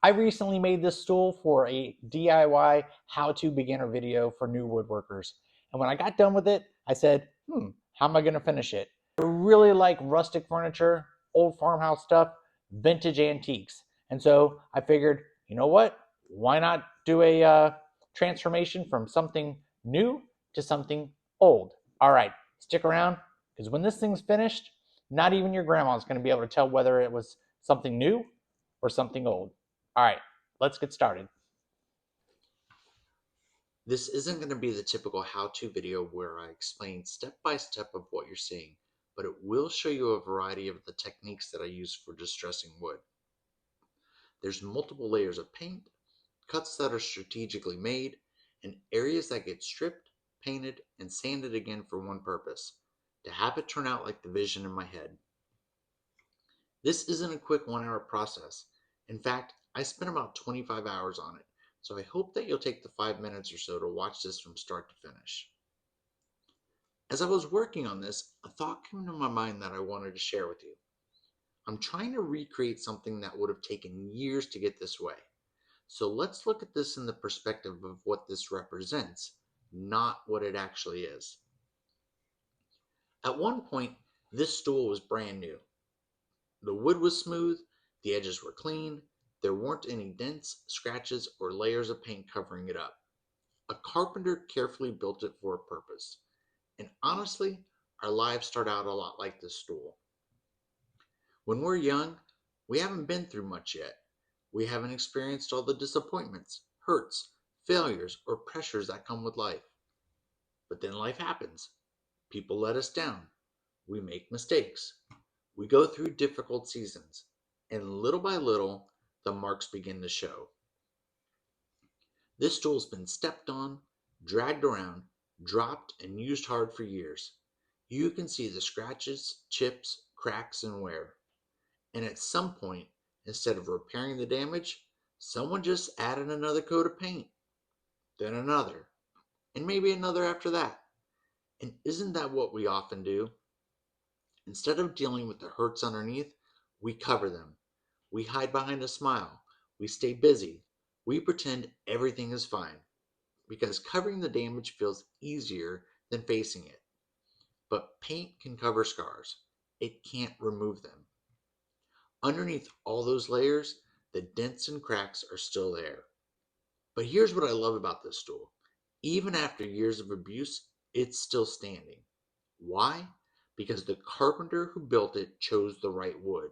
I recently made this stool for a DIY how-to beginner video for new woodworkers. And when I got done with it, I said, how am I going to finish it? I really like rustic furniture, old farmhouse stuff, vintage antiques. And so I figured, you know what? Why not do a transformation from something new to something old? All right, stick around, because when this thing's finished, not even your grandma's going to be able to tell whether it was something new or something old. All right, let's get started. This isn't going to be the typical how-to video where I explain step by step of what you're seeing, but it will show you a variety of the techniques that I use for distressing wood. There's multiple layers of paint, cuts that are strategically made, and areas that get stripped, painted, and sanded again for one purpose, to have it turn out like the vision in my head. This isn't a quick 1 hour process. In fact, I spent about 25 hours on it, so I hope that you'll take the 5 minutes or so to watch this from start to finish. As I was working on this, a thought came to my mind that I wanted to share with you. I'm trying to recreate something that would have taken years to get this way. So let's look at this in the perspective of what this represents, not what it actually is. At one point, this stool was brand new. The wood was smooth, the edges were clean, there weren't any dents, scratches, or layers of paint covering it up. A carpenter carefully built it for a purpose. And honestly, our lives start out a lot like this stool. When we're young, we haven't been through much yet. We haven't experienced all the disappointments, hurts, failures, or pressures that come with life. But then life happens. People let us down. We make mistakes. We go through difficult seasons. And little by little, the marks begin to show. This stool's been stepped on, dragged around, dropped, and used hard for years. You can see the scratches, chips, cracks, and wear. And at some point, instead of repairing the damage, someone just added another coat of paint, then another, and maybe another after that. And isn't that what we often do? Instead of dealing with the hurts underneath, we cover them. We hide behind a smile. We stay busy. We pretend everything is fine because covering the damage feels easier than facing it. But paint can cover scars. It can't remove them. Underneath all those layers, the dents and cracks are still there. But here's what I love about this stool. Even after years of abuse, it's still standing. Why? Because the carpenter who built it chose the right wood.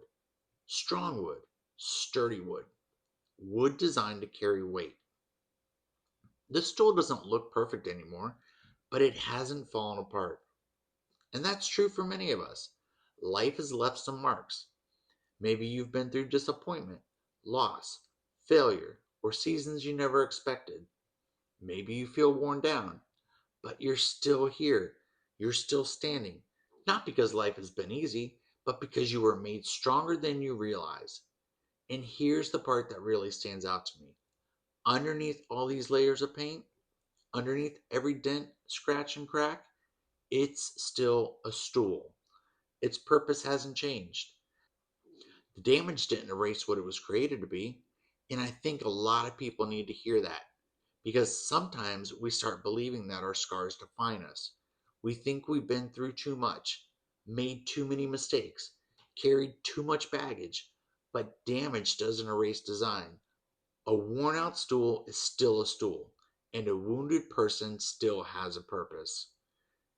Strong wood, sturdy wood, wood designed to carry weight. This stool doesn't look perfect anymore, but it hasn't fallen apart. And that's true for many of us. Life has left some marks. Maybe you've been through disappointment, loss, failure, or seasons you never expected. Maybe you feel worn down, but you're still here. You're still standing. Not because life has been easy, but because you were made stronger than you realize. And here's the part that really stands out to me. Underneath all these layers of paint, underneath every dent, scratch, and crack, it's still a stool. Its purpose hasn't changed. The damage didn't erase what it was created to be. And I think a lot of people need to hear that because sometimes we start believing that our scars define us. We think we've been through too much, made too many mistakes, carried too much baggage, but damage doesn't erase design. A worn out stool is still a stool, and a wounded person still has a purpose.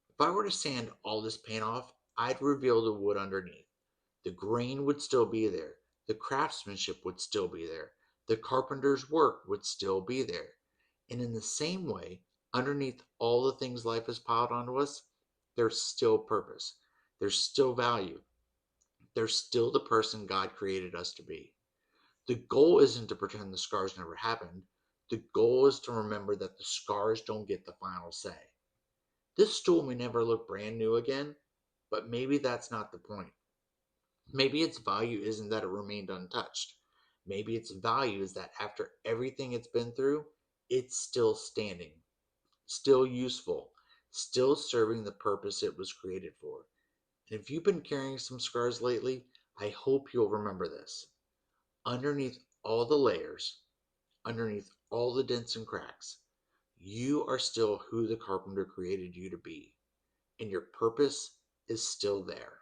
If I were to sand all this paint off, I'd reveal the wood underneath. The grain would still be there. The craftsmanship would still be there. The carpenter's work would still be there. And in the same way, underneath all the things life has piled onto us, there's still purpose. There's still value. There's still the person God created us to be. The goal isn't to pretend the scars never happened. The goal is to remember that the scars don't get the final say. This stool may never look brand new again, but maybe that's not the point. Maybe its value isn't that it remained untouched. Maybe its value is that after everything it's been through, it's still standing, still useful, still serving the purpose it was created for. And if you've been carrying some scars lately, I hope you'll remember this. Underneath all the layers, underneath all the dents and cracks, you are still who the carpenter created you to be, and your purpose is still there.